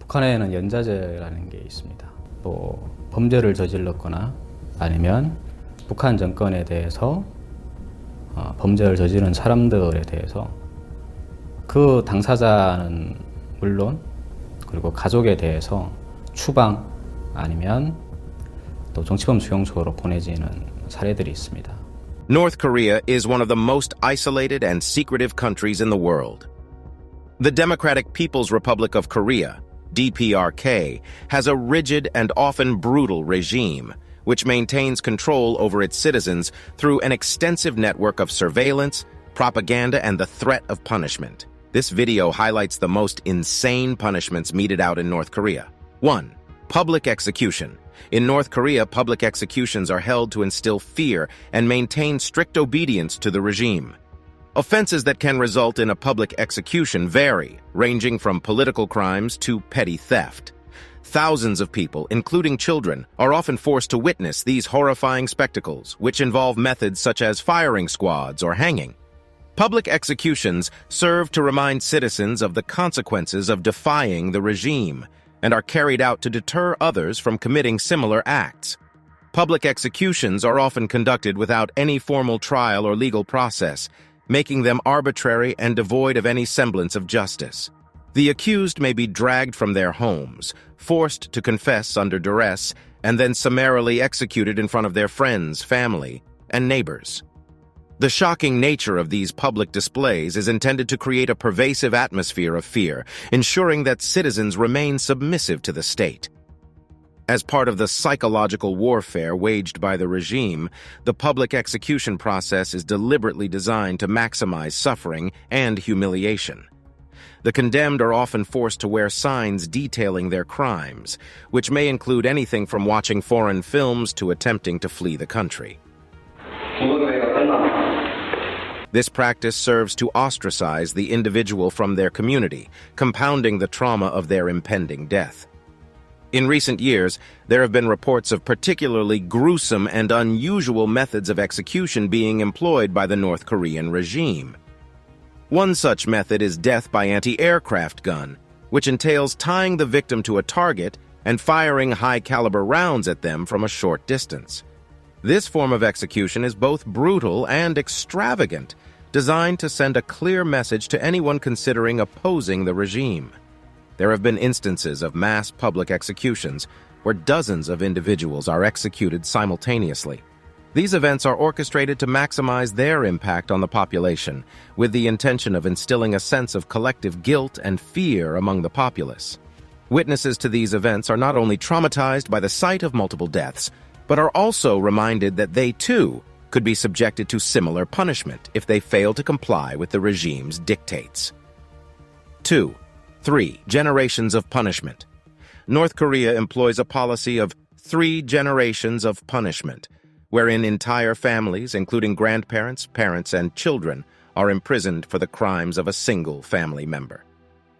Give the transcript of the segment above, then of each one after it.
북한에는 연좌제라는 게 있습니다. 또 범죄를 저질렀거나 아니면 북한 정권에 대해서 범죄를 저지른 사람들에 대해서 그 당사자는 물론 그리고 가족에 대해서 추방 아니면 또 정치범 수용소로 보내지는 사례들이 있습니다. North Korea is one of the most isolated and secretive countries in the world. The Democratic People's Republic of Korea, DPRK, has a rigid and often brutal regime, which maintains control over its citizens through an extensive network of surveillance, propaganda, and the threat of punishment. This video highlights the most insane punishments meted out in North Korea. 1. Public execution. In North Korea, public executions are held to instill fear and maintain strict obedience to the regime. Offenses that can result in a public execution vary, ranging from political crimes to petty theft. Thousands of people, including children, are often forced to witness these horrifying spectacles, which involve methods such as firing squads or hanging. Public executions serve to remind citizens of the consequences of defying the regime and are carried out to deter others from committing similar acts. Public executions are often conducted without any formal trial or legal process, making them arbitrary and devoid of any semblance of justice. The accused may be dragged from their homes, forced to confess under duress, and then summarily executed in front of their friends, family, and neighbors. The shocking nature of these public displays is intended to create a pervasive atmosphere of fear, ensuring that citizens remain submissive to the state. As part of the psychological warfare waged by the regime, the public execution process is deliberately designed to maximize suffering and humiliation. The condemned are often forced to wear signs detailing their crimes, which may include anything from watching foreign films to attempting to flee the country. This practice serves to ostracize the individual from their community, compounding the trauma of their impending death. In recent years, there have been reports of particularly gruesome and unusual methods of execution being employed by the North Korean regime. One such method is death by anti-aircraft gun, which entails tying the victim to a target and firing high-caliber rounds at them from a short distance. This form of execution is both brutal and extravagant, designed to send a clear message to anyone considering opposing the regime. There have been instances of mass public executions where dozens of individuals are executed simultaneously. These events are orchestrated to maximize their impact on the population, with the intention of instilling a sense of collective guilt and fear among the populace. Witnesses to these events are not only traumatized by the sight of multiple deaths, but are also reminded that they, too, could be subjected to similar punishment if they fail to comply with the regime's dictates. 2. 3 generations of punishment. North Korea employs a policy of 3 generations of punishment, wherein entire families, including grandparents, parents, and children, are imprisoned for the crimes of a single family member.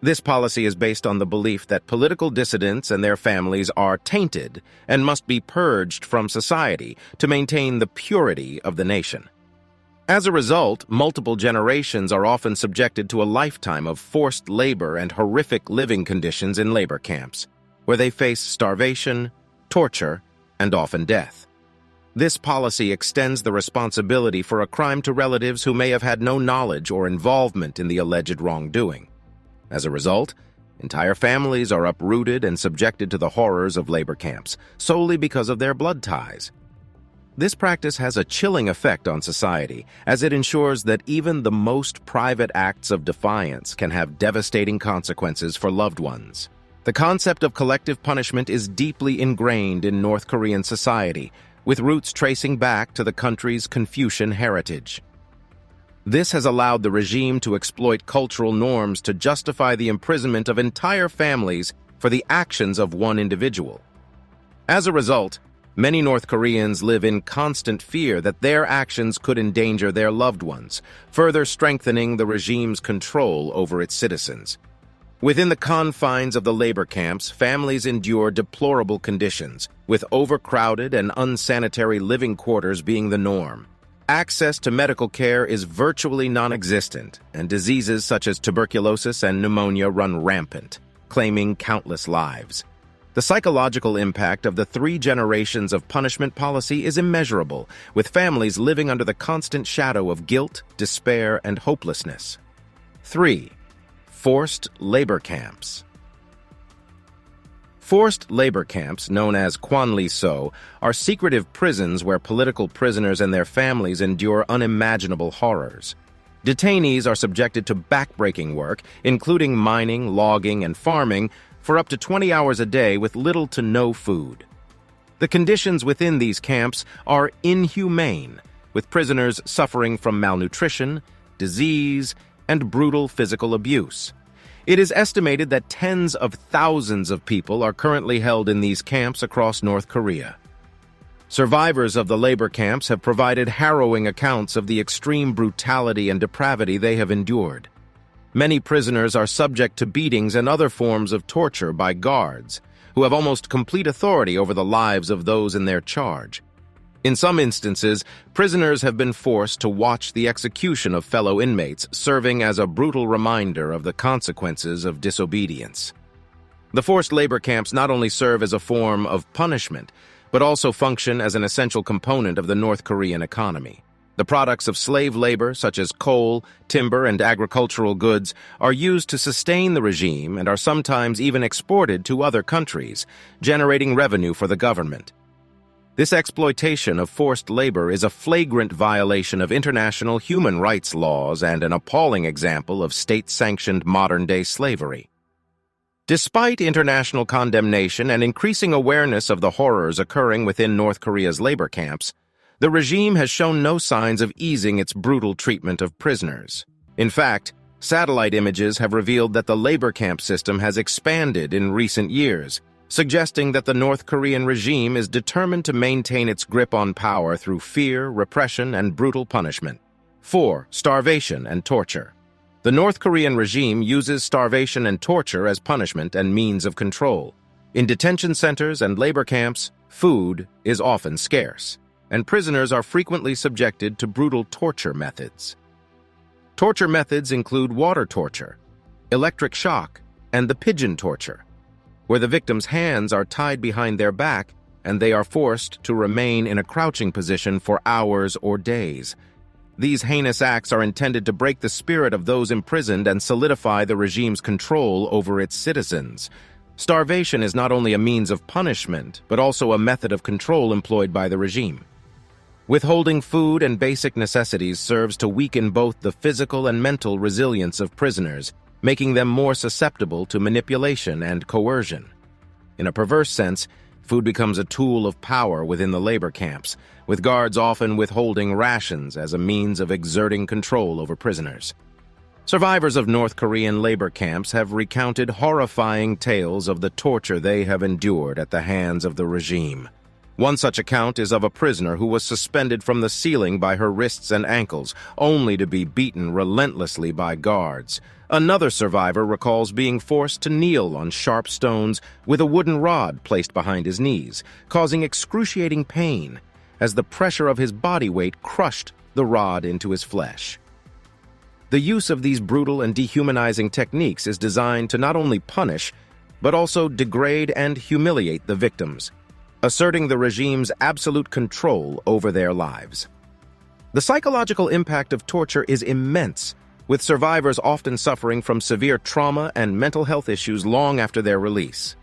This policy is based on the belief that political dissidents and their families are tainted and must be purged from society to maintain the purity of the nation. As a result, multiple generations are often subjected to a lifetime of forced labor and horrific living conditions in labor camps, where they face starvation, torture, and often death. This policy extends the responsibility for a crime to relatives who may have had no knowledge or involvement in the alleged wrongdoing. As a result, entire families are uprooted and subjected to the horrors of labor camps, solely because of their blood ties. This practice has a chilling effect on society, as it ensures that even the most private acts of defiance can have devastating consequences for loved ones. The concept of collective punishment is deeply ingrained in North Korean society, with roots tracing back to the country's Confucian heritage. This has allowed the regime to exploit cultural norms to justify the imprisonment of entire families for the actions of one individual. As a result, many North Koreans live in constant fear that their actions could endanger their loved ones, further strengthening the regime's control over its citizens. Within the confines of the labor camps, families endure deplorable conditions, with overcrowded and unsanitary living quarters being the norm. Access to medical care is virtually non-existent, and diseases such as tuberculosis and pneumonia run rampant. claiming countless lives. The psychological impact of the 3 generations of punishment policy is immeasurable, with families living under the constant shadow of guilt, despair, and hopelessness. 3. Forced labor camps. Forced labor camps, known as kwanli-so, are secretive prisons where political prisoners and their families endure unimaginable horrors. Detainees are subjected to backbreaking work, including mining, logging, and farming, for up to 20 hours a day with little to no food. The conditions within these camps are inhumane, with prisoners suffering from malnutrition, disease, and brutal physical abuse. It is estimated that tens of thousands of people are currently held in these camps across North Korea. Survivors of the labor camps have provided harrowing accounts of the extreme brutality and depravity they have endured. Many prisoners are subject to beatings and other forms of torture by guards, who have almost complete authority over the lives of those in their charge. In some instances, prisoners have been forced to watch the execution of fellow inmates, serving as a brutal reminder of the consequences of disobedience. The forced labor camps not only serve as a form of punishment, but also function as an essential component of the North Korean economy. The products of slave labor, such as coal, timber, and agricultural goods, are used to sustain the regime and are sometimes even exported to other countries, generating revenue for the government. This exploitation of forced labor is a flagrant violation of international human rights laws and an appalling example of state-sanctioned modern-day slavery. Despite international condemnation and increasing awareness of the horrors occurring within North Korea's labor camps, the regime has shown no signs of easing its brutal treatment of prisoners. In fact, satellite images have revealed that the labor camp system has expanded in recent years, suggesting that the North Korean regime is determined to maintain its grip on power through fear, repression, and brutal punishment. 4. Starvation and torture. The North Korean regime uses starvation and torture as punishment and means of control. In detention centers and labor camps, food is often scarce, and prisoners are frequently subjected to brutal torture methods. Torture methods include water torture, electric shock, and the pigeon torture, where the victim's hands are tied behind their back and they are forced to remain in a crouching position for hours or days. These heinous acts are intended to break the spirit of those imprisoned and solidify the regime's control over its citizens. Starvation is not only a means of punishment, but also a method of control employed by the regime. Withholding food and basic necessities serves to weaken both the physical and mental resilience of prisoners, making them more susceptible to manipulation and coercion. In a perverse sense, food becomes a tool of power within the labor camps, with guards often withholding rations as a means of exerting control over prisoners. Survivors of North Korean labor camps have recounted horrifying tales of the torture they have endured at the hands of the regime. One such account is of a prisoner who was suspended from the ceiling by her wrists and ankles, only to be beaten relentlessly by guards. Another survivor recalls being forced to kneel on sharp stones with a wooden rod placed behind his knees, causing excruciating pain as the pressure of his body weight crushed the rod into his flesh. The use of these brutal and dehumanizing techniques is designed to not only punish, but also degrade and humiliate the victims, asserting the regime's absolute control over their lives. The psychological impact of torture is immense, with survivors often suffering from severe trauma and mental health issues long after their release.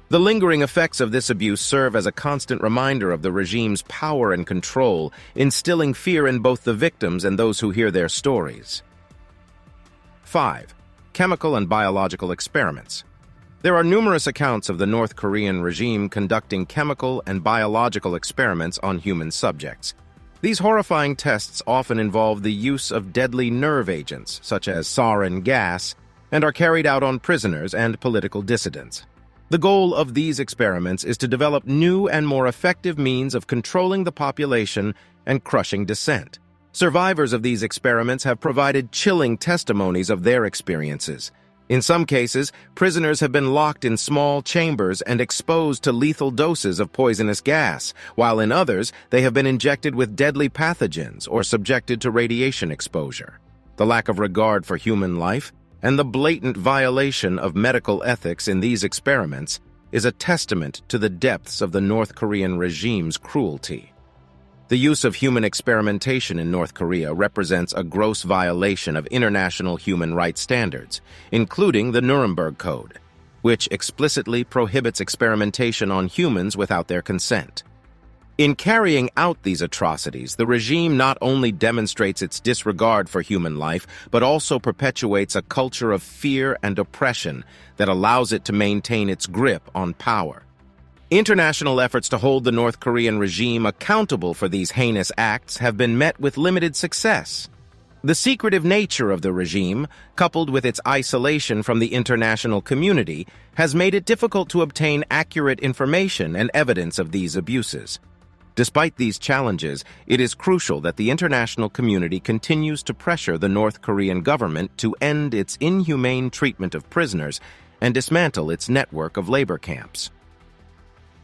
The lingering effects of this abuse serve as a constant reminder of the regime's power and control, instilling fear in both the victims and those who hear their stories. 5. Chemical and biological experiments. There are numerous accounts of the North Korean regime conducting chemical and biological experiments on human subjects. These horrifying tests often involve the use of deadly nerve agents, such as sarin gas, and are carried out on prisoners and political dissidents. The goal of these experiments is to develop new and more effective means of controlling the population and crushing dissent. Survivors of these experiments have provided chilling testimonies of their experiences. In some cases, prisoners have been locked in small chambers and exposed to lethal doses of poisonous gas, while in others, they have been injected with deadly pathogens or subjected to radiation exposure. The lack of regard for human life and the blatant violation of medical ethics in these experiments is a testament to the depths of the North Korean regime's cruelty. The use of human experimentation in North Korea represents a gross violation of international human rights standards, including the Nuremberg Code, which explicitly prohibits experimentation on humans without their consent. In carrying out these atrocities, the regime not only demonstrates its disregard for human life, but also perpetuates a culture of fear and oppression that allows it to maintain its grip on power. International efforts to hold the North Korean regime accountable for these heinous acts have been met with limited success. The secretive nature of the regime, coupled with its isolation from the international community, has made it difficult to obtain accurate information and evidence of these abuses. Despite these challenges, it is crucial that the international community continues to pressure the North Korean government to end its inhumane treatment of prisoners and dismantle its network of labor camps.